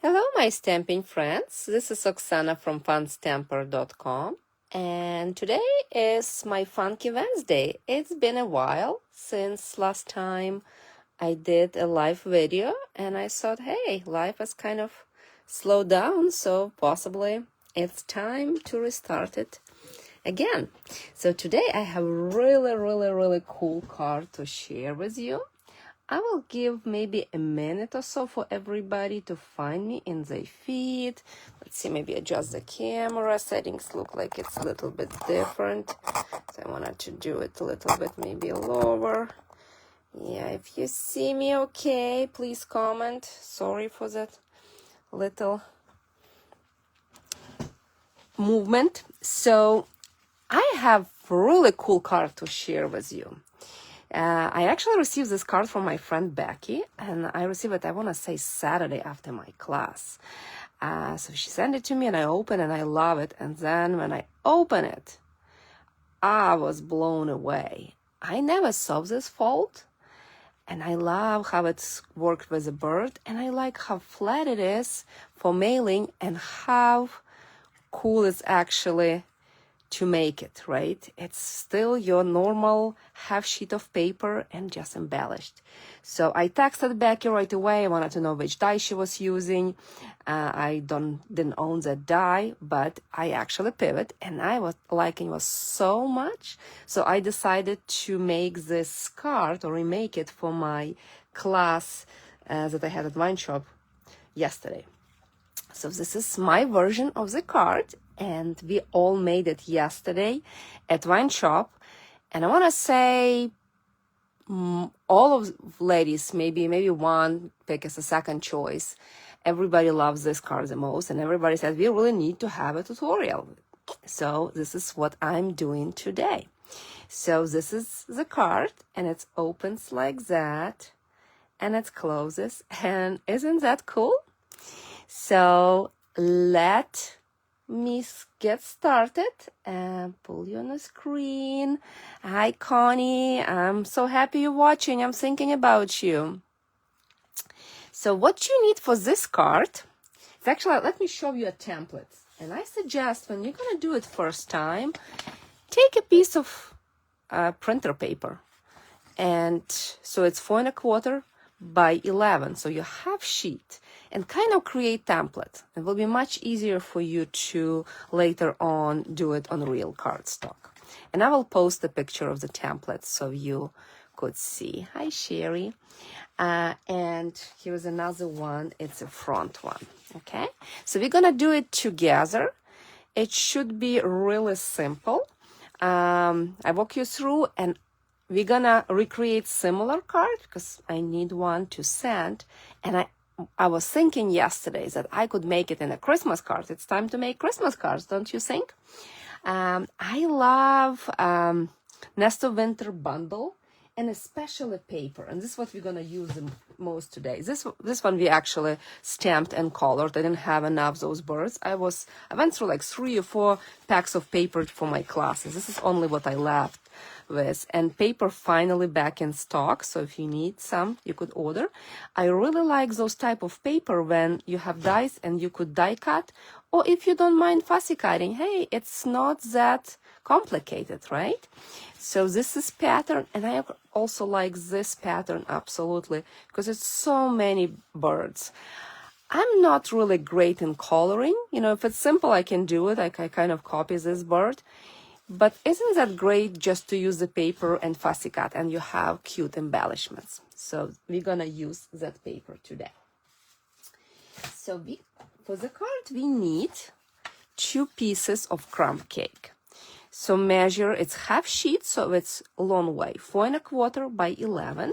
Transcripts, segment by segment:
Hello, my stamping friends. This is Oksana from funstamper.com, and today is my Funky Wednesday. It's been a while since last time I did a live video, and I thought, hey, life has kind of slowed down, so possibly it's time to restart it again. So today I have a really cool card to share with you. I will give maybe a minute or so for everybody to find me in their feed. Let's see, maybe adjust the camera settings. Look like it's a little bit different. So I wanted to do it a little bit maybe lower. Yeah, if you see me okay, please comment. Sorry for that little movement. So I have a really cool card to share with you. I actually received this card from my friend Becky, and I received it, I want to say, Saturday after my class. So she sent it to me, and I opened it, and I love it. And then when I opened it, I was blown away. I never saw this fold, and I love how it's worked with a bird, and I like how flat it is for mailing, and how cool it's actually to make it, right? It's still your normal half sheet of paper and just embellished. So I texted Becky right away. I wanted to know which die she was using. I didn't own that die, but I actually pivot, and I was liking it so much. So I decided to make this card or remake it for my class that I had at Wine Shop yesterday. So this is my version of the card, and we all made it yesterday at Wine Shop. And I want to say all of ladies, maybe one pick as a second choice. Everybody loves this card the most, and everybody says we really need to have a tutorial. So this is what I'm doing today. So this is the card, and it opens like that, and it closes. And isn't that cool? So let me get started and pull you on the screen. Hi, Connie. I'm so happy you're watching. I'm thinking about you. So what you need for this card is actually, let me show you a template. And I suggest when you're going to do it first time, take a piece of printer paper. And so it's 4 1/4 by 11. So you have sheet. And kind of create template. It will be much easier for you to later on do it on real cardstock. And I will post a picture of the template so you could see. Hi, Sherry. And here's another one. It's a front one. Okay. So we're going to do it together. It should be really simple. I walk you through, and we're going to recreate similar card because I need one to send. And I was thinking yesterday that I could make it in a Christmas card. It's time to make Christmas cards, don't you think? I love Nest of Winter bundle, and especially paper. And this is what we're going to use the most today. This one we actually stamped and colored. I didn't have enough of those birds. I went through like 3 or 4 packs of paper for my classes. This is only what I left with, and paper finally back in stock, so if you need some you could order. I really like those type of paper when you have dies and you could die cut, or if you don't mind fussy cutting, hey, it's not that complicated, right? So this is pattern, and I also like this pattern absolutely because it's so many birds. I'm not really great in coloring. If it's simple, I can do it. I kind of copy this bird. But isn't that great just to use the paper and fussy cut, and you have cute embellishments? So we're gonna use that paper today. So for the card, we need 2 pieces of crumb cake. So measure, it's half sheet, so it's long way, 4 1/4 by 11.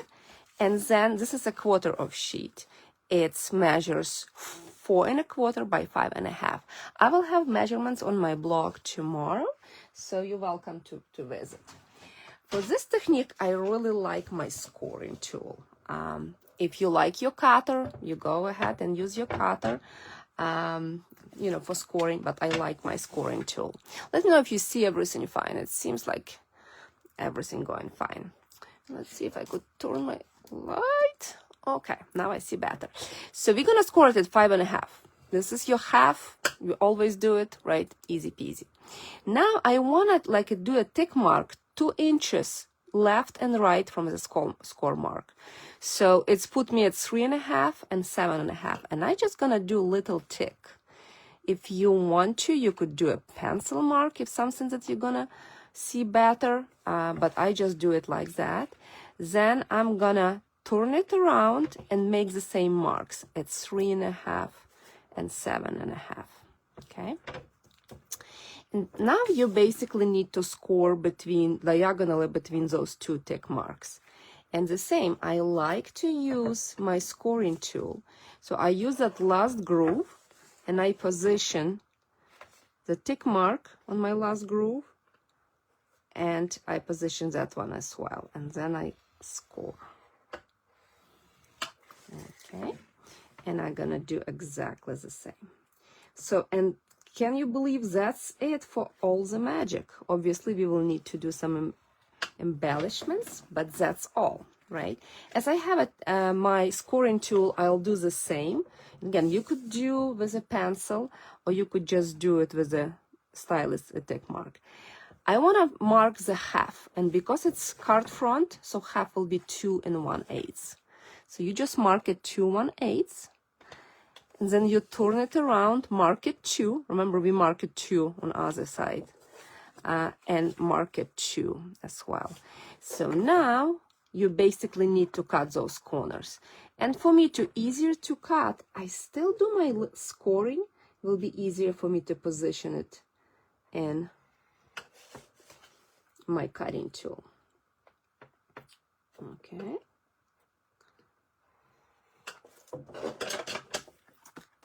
And then this is a quarter of sheet. It measures 4 1/4 by 5 1/2. I will have measurements on my blog tomorrow, so you're welcome to visit. For this technique, I really like my scoring tool. If you like your cutter, you go ahead and use your cutter, for scoring, but I like my scoring tool. Let me know if you see everything fine. It seems like everything going fine. Let's see if I could turn my light Okay, now I see better. So we're gonna score it at 5.5. This is your half. You always do it, right? Easy peasy. Now I wanna do a tick mark 2 inches left and right from the score mark. So it's put me at 3.5 and 7.5. And I just gonna do a little tick. If you want to, you could do a pencil mark if something that you're gonna see better, but I just do it like that. Then I'm gonna turn it around and make the same marks at 3.5 and 7.5. Okay. And now you basically need to score diagonally between those 2 tick marks. And the same, I like to use my scoring tool. So I use that last groove and I position the tick mark on my last groove, and I position that one as well. And then I score. Okay. And I'm gonna do exactly the same. So, and can you believe that's it for all the magic? Obviously, we will need to do some embellishments, but that's all, right? As I have my scoring tool, I'll do the same. Again, you could do with a pencil, or you could just do it with a stylus, a tick mark. I want to mark the half, and because it's card front, so half will be 2 1/8. So you just mark it 2 1/8, and then you turn it around, mark it 2. Remember, we mark it 2 on the other side, and mark it 2 as well. So now you basically need to cut those corners. And for me to easier to cut, I still do my scoring. It will be easier for me to position it in my cutting tool. Okay.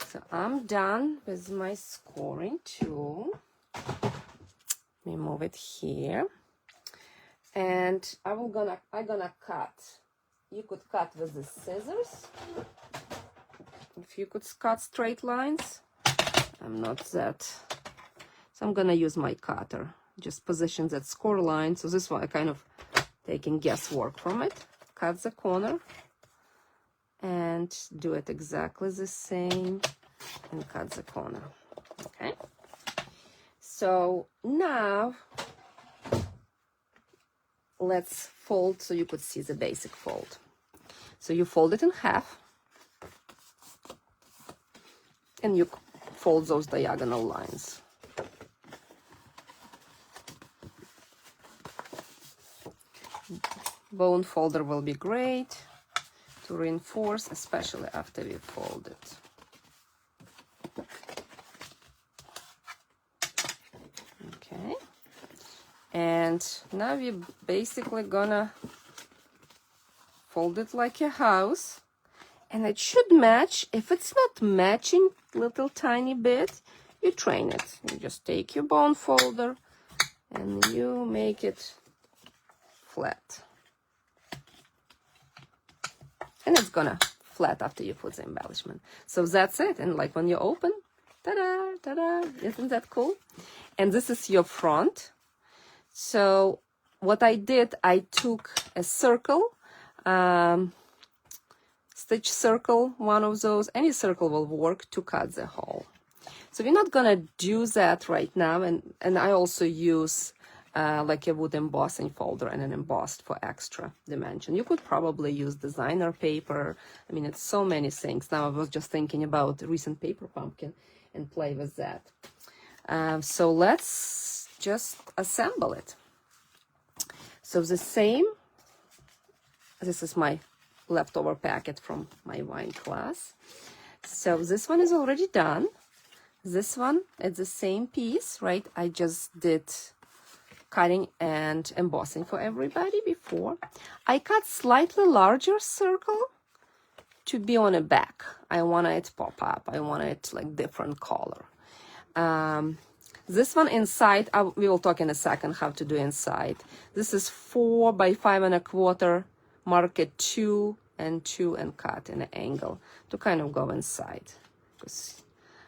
So I'm done with my scoring tool. Let me move it here. And I'm gonna cut. You could cut with the scissors. If you could cut straight lines, I'm not that. So I'm gonna use my cutter. Just position that score line. So this one I kind of taking guesswork from it. Cut the corner and do it exactly the same and cut the corner. Okay. So now let's fold so you could see the basic fold. So you fold it in half and you fold those diagonal lines. Bone folder will be great to reinforce, especially after we fold it. Okay. And now we're basically gonna fold it like a house, and it should match. If it's not matching little tiny bit, you train it. You just take your bone folder and you make it flat. And it's gonna flat after you put the embellishment. So that's it. And like when you open, ta-da, ta-da, isn't that cool? And this is your front. So what I did, I took a circle, stitch circle, one of those, any circle will work to cut the hole. So we're not gonna do that right now. And I also use like a wood embossing folder and an embossed for extra dimension. You could probably use designer paper. I mean, it's so many things. Now I was just thinking about the recent paper pumpkin and play with that. So let's just assemble it. So the same, this is my leftover packet from my wine class. So this one is already done. This one, it's the same piece, right? I just did cutting and embossing for everybody before. I cut slightly larger circle to be on the back. I want it pop up. I want it like different color. This one inside, we will talk in a second how to do inside. This is 4 by 5 1/4. Mark it 2 and 2 and cut in an angle to kind of go inside. Because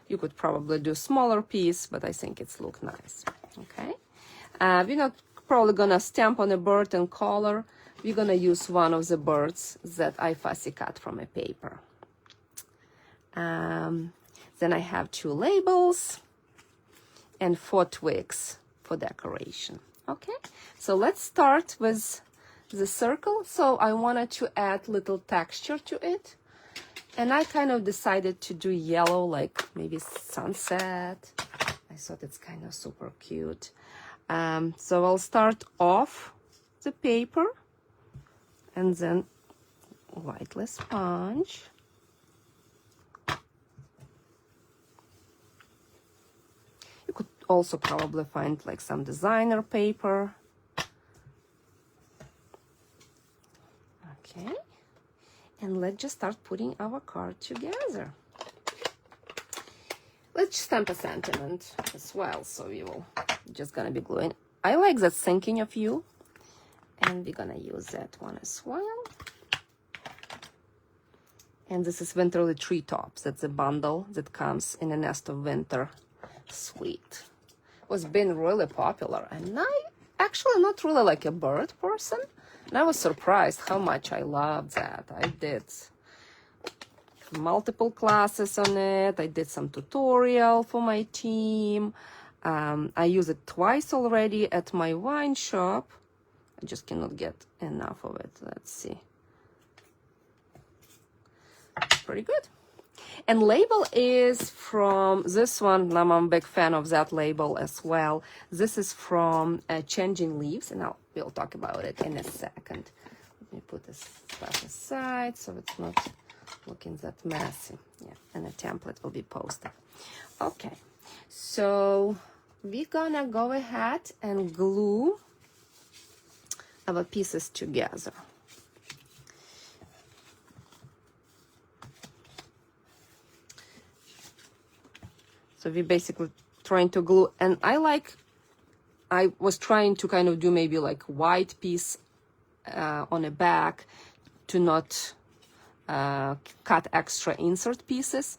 you could probably do smaller piece, but I think it's look nice. Okay. We're not probably gonna stamp on a bird and collar, we're gonna use one of the birds that I fussy cut from a paper. Then I have 2 labels and 4 twigs for decoration. Okay, so let's start with the circle. So I wanted to add little texture to it. And I kind of decided to do yellow, like maybe sunset. I thought it's kind of super cute. So I'll start off the paper and then whiteless sponge. You could also probably find like some designer paper. Okay. And let's just start putting our card together. Let's stamp a sentiment as well. So we will just gonna be gluing. I like that thinking of you. And we're gonna use that one as well. And this is Winterly Treetops. That's a bundle that comes in a Nest of Winter suite. Was been really popular. And I actually not really like a bird person. And I was surprised how much I loved that. I did multiple classes on it. I did some tutorial for my team. I used it twice already at my wine shop. I just cannot get enough of it. Let's see. Pretty good. And label is from this one. I'm a big fan of that label as well. This is from Changing Leaves, and we'll talk about it in a second. Let me put this stuff aside so it's not looking that messy. Yeah, and a template will be posted. Okay, so we're gonna go ahead and glue our pieces together. So we're basically trying to glue, and I was trying to kind of do maybe like white piece on the back to not cut extra insert pieces.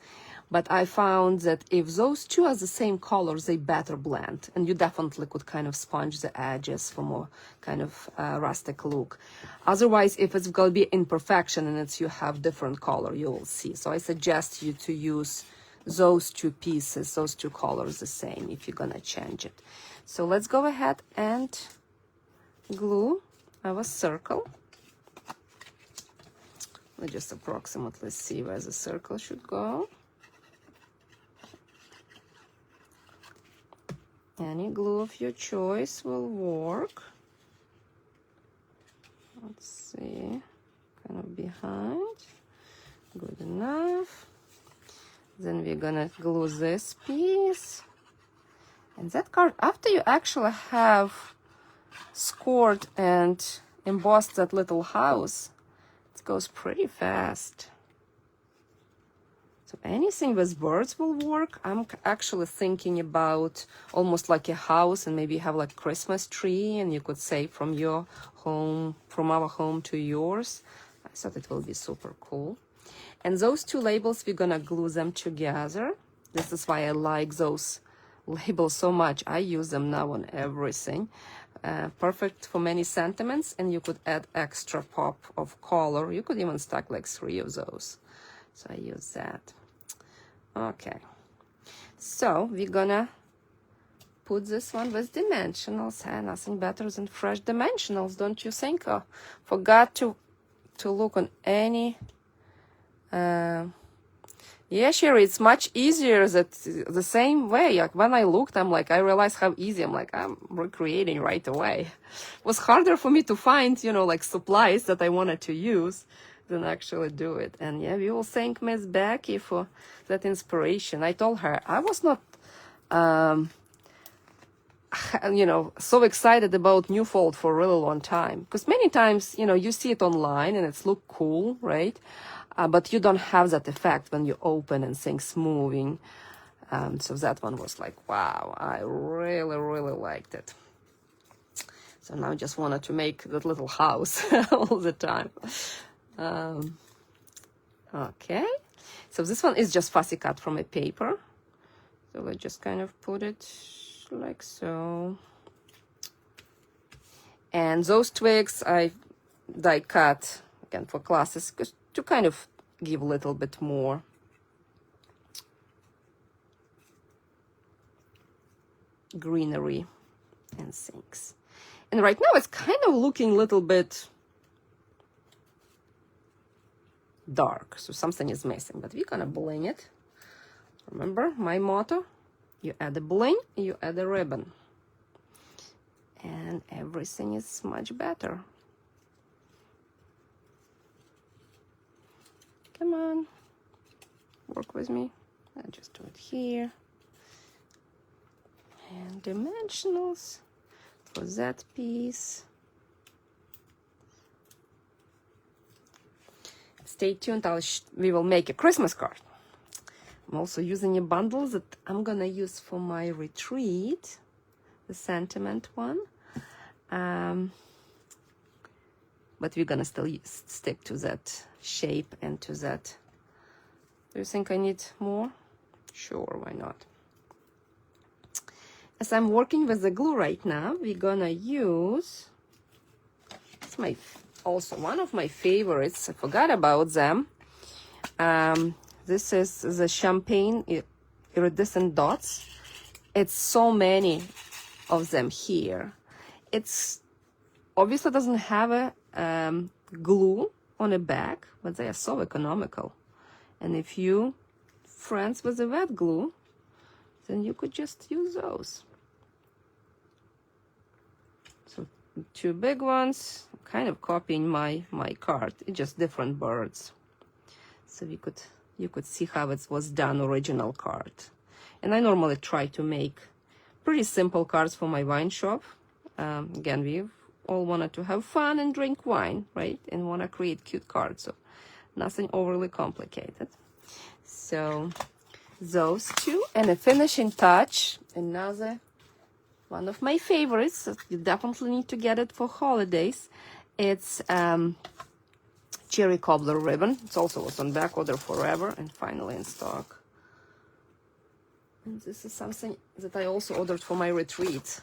But I found that if those two are the same colors, they better blend. And you definitely could kind of sponge the edges for more kind of rustic look. Otherwise, if it's going to be imperfection and you have different color, you will see. So I suggest you to use those two pieces, those two colors the same if you're going to change it. So let's go ahead and glue our circle. Let's just approximately see where the circle should go. Any glue of your choice will work. Let's see, kind of behind. Good enough. Then we're gonna glue this piece. And that card, after you actually have scored and embossed that little house, it goes pretty fast. So anything with birds will work. I'm actually thinking about almost like a house, and maybe have like Christmas tree, and you could say from your home, from our home to yours. I thought it will be super cool. And those two labels, we're gonna glue them together. This is why I like those labels so much. I use them now on everything. Perfect for many sentiments, and you could add extra pop of color. You could even stack like 3 of those. So I use that. Okay, so we're gonna put this one with dimensionals. Nothing better than fresh dimensionals, don't you think? Forgot to look on any. Yeah, Sherry, it's much easier that the same way. Like when I looked, I realized how easy. I'm recreating right away. It was harder for me to find, like supplies that I wanted to use than actually do it. And yeah, we will thank Miss Becky for that inspiration. I told her I was not, so excited about Newfold for a really long time. Because many times, you see it online and it's look cool, right? But you don't have that effect when you open and things moving. So that one was like, wow, I really, really liked it. So now I just wanted to make that little house all the time. Okay, so this one is just fussy cut from a paper. So let's just kind of put it like so. And those twigs, I die cut, again, for classes, to kind of give a little bit more greenery and things. And right now it's kind of looking a little bit dark, so something is missing, but we're gonna bling it. Remember my motto, you add a bling, you add a ribbon, and everything is much better. Come on, work with me. I'll just do it here. And dimensionals for that piece. Stay tuned, we will make a Christmas card. I'm also using a bundle that I'm gonna use for my retreat, the sentiment one. But we're gonna still stick to that shape and to that. Do you think I need more? Sure, why not? As I'm working with the glue right now, we're gonna use, it's also one of my favorites, I forgot about them. This is the Champagne Iridescent Dots. It's so many of them here. It's obviously doesn't have a glue on the back, but they are so economical. And if you friends with the wet glue, then you could just use those. So 2 big ones, kind of copying my card. It's just different birds. So you could see how it was done original card. And I normally try to make pretty simple cards for my wine shop. Again, we all wanted to have fun and drink wine, right? And want to create cute cards, so nothing overly complicated. So those two, and a finishing touch, another one of my favorites. You definitely need to get it for holidays. It's cherry cobbler ribbon. It's also was on back order forever and finally in stock. And this is something that I also ordered for my retreat.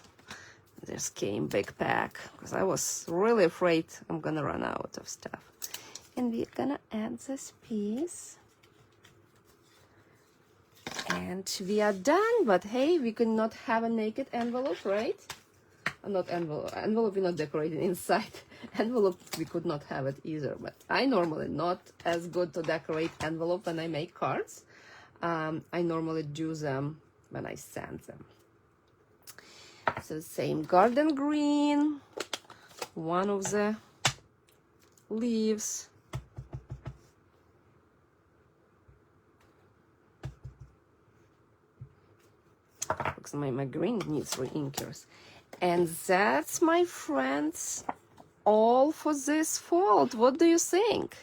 This came big pack because I was really afraid I'm gonna run out of stuff. And we're gonna add this piece. And we are done, but hey, we could not have a naked envelope, right? Not envelope we're not decorating inside. Envelope, we could not have it either, but I normally not as good to decorate envelope when I make cards. I normally do them when I send them. So same garden green, one of the leaves. Looks like my green needs re-inkers. And that's, my friends, all for this fold. What do you think?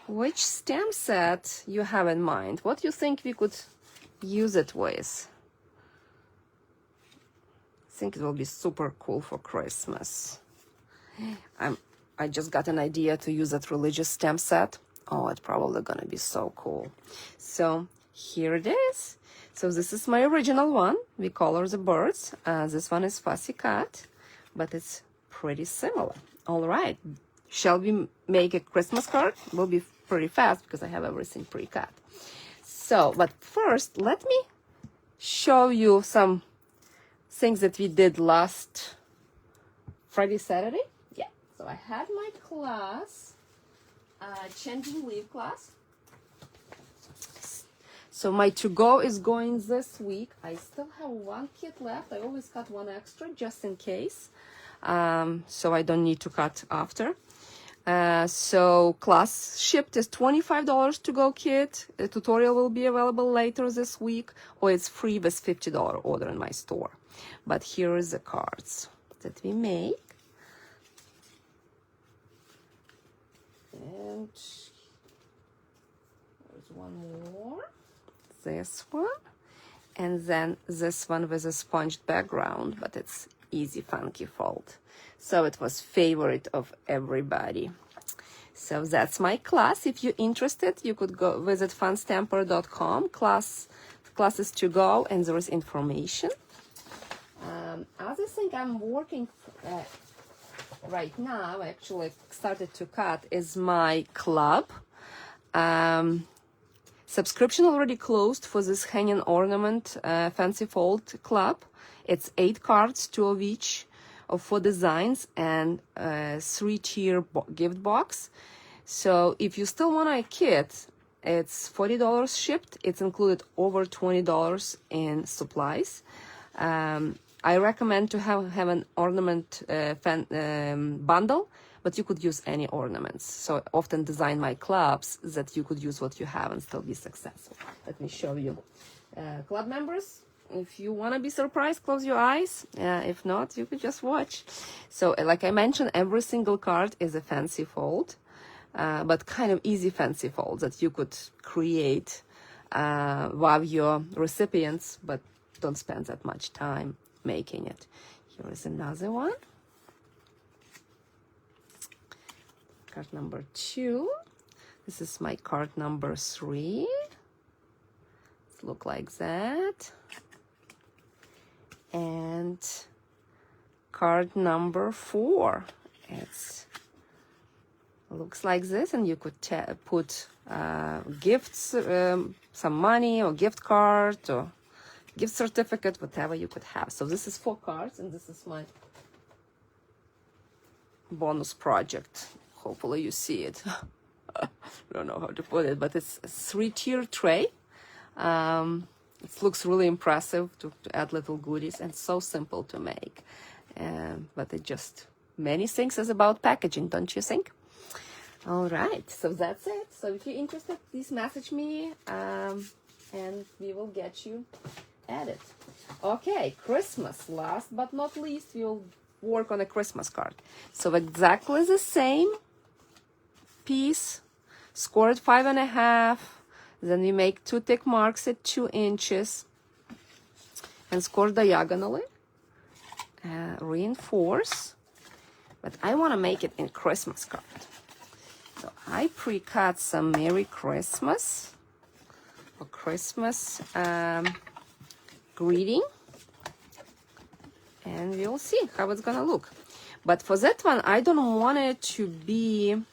Which stamp set you have in mind? What do you think we could use it with? I think it will be super cool for Christmas. I just got an idea to use that religious stamp set. Oh, it's probably gonna be so cool. So here it is. So this is my original one. We color the birds. This one is Fussy Cat, but it's pretty similar. All right, shall we make a Christmas card? Will be pretty fast because I have everything pre-cut. So, but first, let me show you some things that we did last Friday, Saturday. Yeah, so I had my class, changing leaf class. So my to-go is going this week. I still have one kit left. I always cut one extra just in case. So I don't need to cut after. So class shipped is $25 to-go kit. A tutorial will be available later this week, or it's free with $50 order in my store. But here is the cards that we make. And there's one more. This one, and then this one with a sponged background, but it's easy funky fold. So it was favorite of everybody. So that's my class. If you're interested, you could go visit funstamper.com. Classes to go, and there is information. Other thing I'm working right now, I actually started to cut is my club. Subscription already closed for this hanging ornament fancy fold club. It's 8 cards, 2 of each, of 4 designs, and 3-tier gift box. So if you still want a kit, it's $40 shipped. It's included over $20 in supplies. I recommend to have an ornament bundle, but you could use any ornaments. So I often design my clubs that you could use what you have and still be successful. Let me show you. Club members, if you want to be surprised, close your eyes. If not, you could just watch. So like I mentioned, every single card is a fancy fold, but kind of easy fancy fold that you could create while your recipients, but don't spend that much time making it. Here is another one. Card number 2. This is my card number 3. It looks like that. And card number 4. It looks like this, and you could put gifts, some money or gift card or gift certificate, whatever you could have. So this is 4 cards, and this is my bonus project. Hopefully you see it. I don't know how to put it, but it's a 3-tier tray. It looks really impressive to add little goodies, and so simple to make. But it just, many things is about packaging, don't you think? All right, so that's it. So if you're interested, please message me, and we will get you added. Okay, Christmas. Last but not least, we'll work on a Christmas card. So exactly the same piece, score at 5.5. Then we make 2 tick marks at 2 inches and score diagonally. Reinforce. But I want to make it in Christmas card. So I pre-cut some Merry Christmas or Christmas greeting, and we'll see how it's gonna look. But for that one, I don't want it to be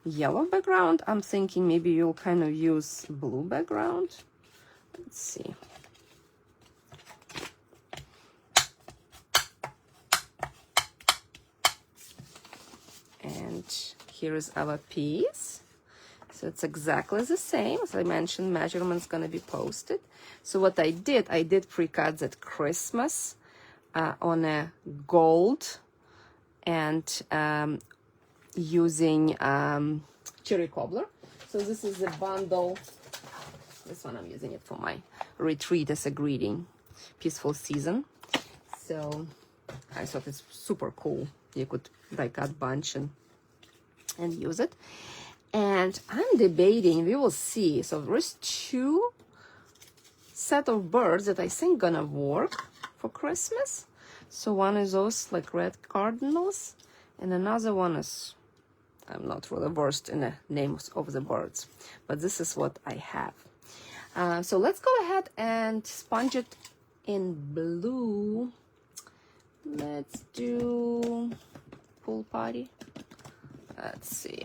yellow background. I'm thinking maybe you'll kind of use blue background. Let's see. And here is our piece. So it's exactly the same. As I mentioned, measurement's gonna be posted. So what I did pre-cut that Christmas on a gold and using cherry cobbler. So this is a bundle. This one I'm using it for my retreat as a greeting, peaceful season. So I thought it's super cool. You could die cut bunch and use it. And I'm debating, we will see. So there's 2 set of birds that I think gonna work for Christmas. So one is those like red cardinals, and another one is, I'm not really versed in the names of the birds, but this is what I have. So let's go ahead and sponge it in blue. Let's do Pool Party. Let's see.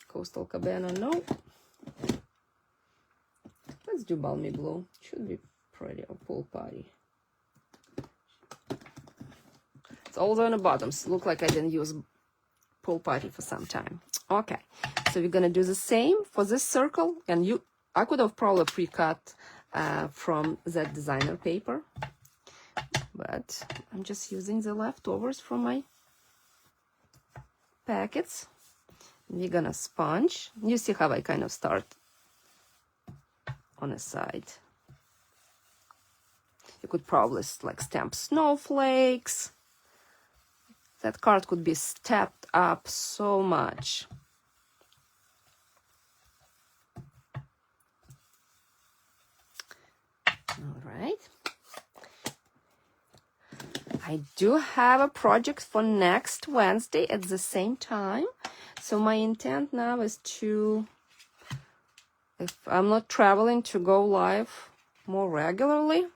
Coastal Cabana, no. Let's do Balmy Blue. Should be pretty. Or Pool Party. It's all on the bottoms. Look like I didn't use Pool Party for some time. Okay, so we're gonna do the same for this circle, and I could have probably pre-cut from that designer paper, but I'm just using the leftovers from my packets. We're gonna sponge. You see how I kind of start on the side. You could probably like stamp snowflakes. That card could be stepped up so much. All right. I do have a project for next Wednesday at the same time. So my intent now is to, if I'm not traveling, to go live more regularly.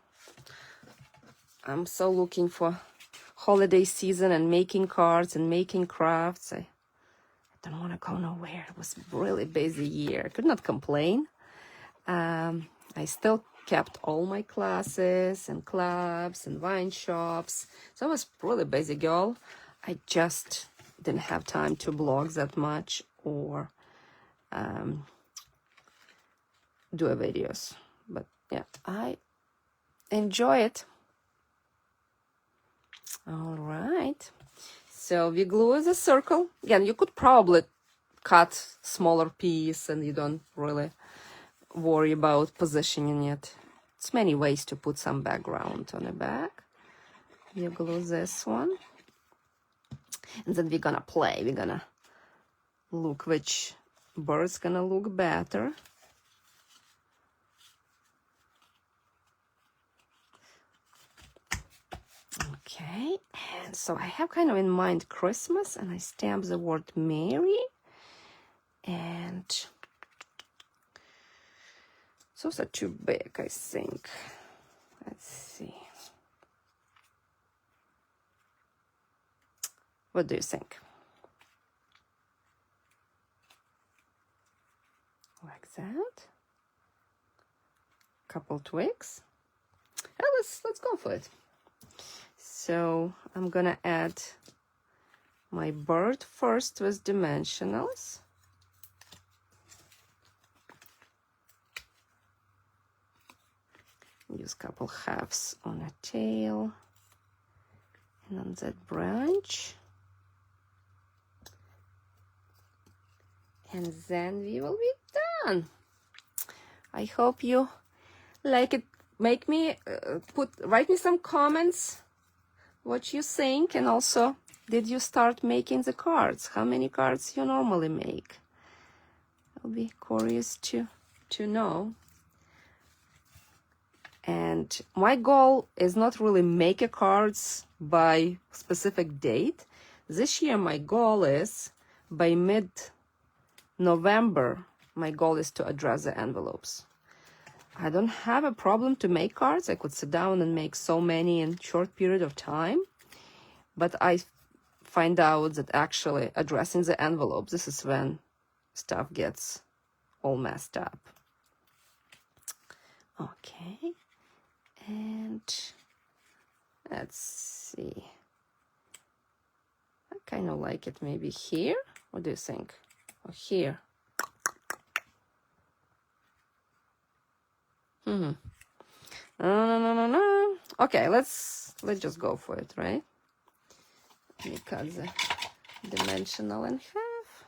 I'm so looking for holiday season and making cards and making crafts. I don't want to go nowhere. It was a really busy year. I could not complain. I still kept all my classes and clubs and wine shops. So I was really busy girl. I just didn't have time to blog that much or do a videos. But yeah, I enjoy it. All right. So we glue the circle. Again, you could probably cut smaller piece and you don't really worry about positioning it. It's many ways to put some background on the back. You glue this one. And then we're gonna play. We're gonna look which bird's gonna look better. Okay, and so I have kind of in mind Christmas, and I stamp the word Merry. And those are too big, I think. Let's see. What do you think? Like that. Couple twigs. Yeah, let's go for it. So I'm gonna add my bird first with dimensionals. Use a couple halves on a tail and on that branch. And then we will be done. I hope you like it. Make me write me some comments what you think, and also did you start making the cards? How many cards you normally make? I'll be curious to know. And my goal is not really make a cards by specific date. This year my goal is by mid-November, my goal is to address the envelopes. I don't have a problem to make cards. I could sit down and make so many in short period of time. But I find out that actually addressing the envelopes, this is when stuff gets all messed up. Okay. And let's see. I kind of like it maybe here. What do you think? Or here? No. Okay, let's just go for it, right? Let me cut the dimensional in half.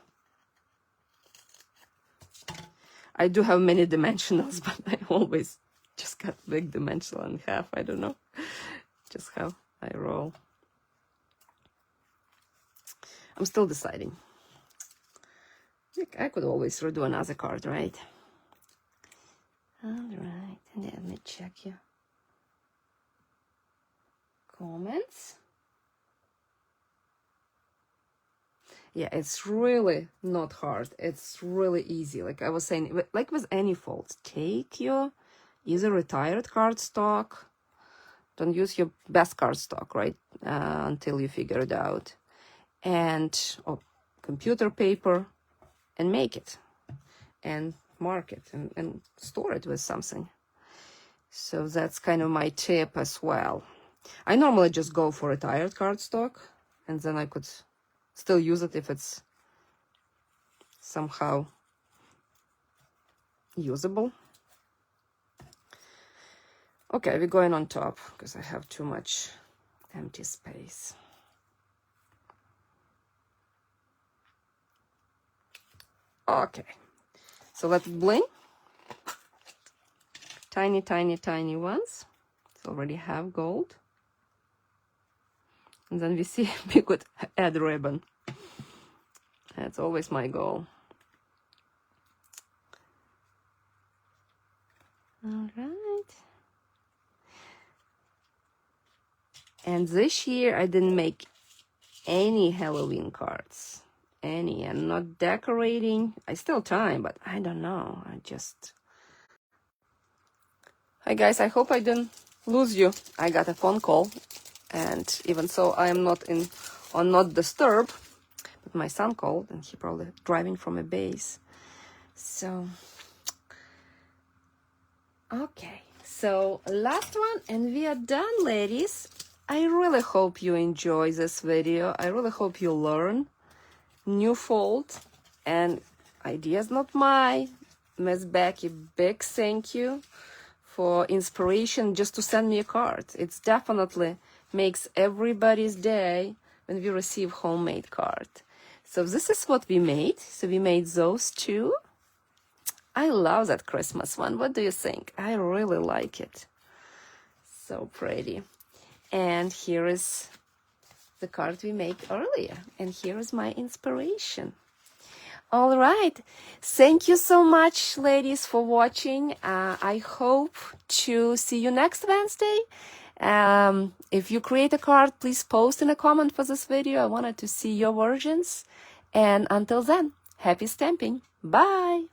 I do have many dimensionals, but I always just cut big dimensional in half. I don't know, just how I roll. I'm still deciding. I could always redo another card, right? All right, and let me check your comments. Yeah, it's really not hard. It's really easy. Like I was saying, like with any folds, take your either retired cardstock. Don't use your best cardstock, right? Until you figure it out. And computer paper, and make it. And mark it and store it with something. So that's kind of my tip as well. I normally just go for retired cardstock, and then I could still use it if it's somehow usable. Okay, we're going on top because I have too much empty space. Okay, so let's bling. Tiny, tiny, tiny ones. It's already have gold. And then we see we could add ribbon. That's always my goal. All right. And this year I didn't make any Halloween cards. Any. I'm not decorating. I still time, but I don't know. I just... Hi guys, I hope I didn't lose you. I got a phone call And even so, I am not on Not Disturb, but my son called, and he probably driving from a base. So, okay. So, last one, and we are done, ladies. I really hope you enjoy this video. I really hope you learn new fold and ideas not mine. Miss Becky, big thank you for inspiration just to send me a card. It's definitely makes everybody's day when we receive homemade card. So this is what we made. So we made those two. I love that Christmas one. What do you think? I really like it. So pretty. And here is the card we made earlier. And here is my inspiration. All right. Thank you so much, ladies, for watching. I hope to see you next Wednesday. If you create a card, please post in a comment for this video. I wanted to see your versions. And until then, happy stamping. Bye.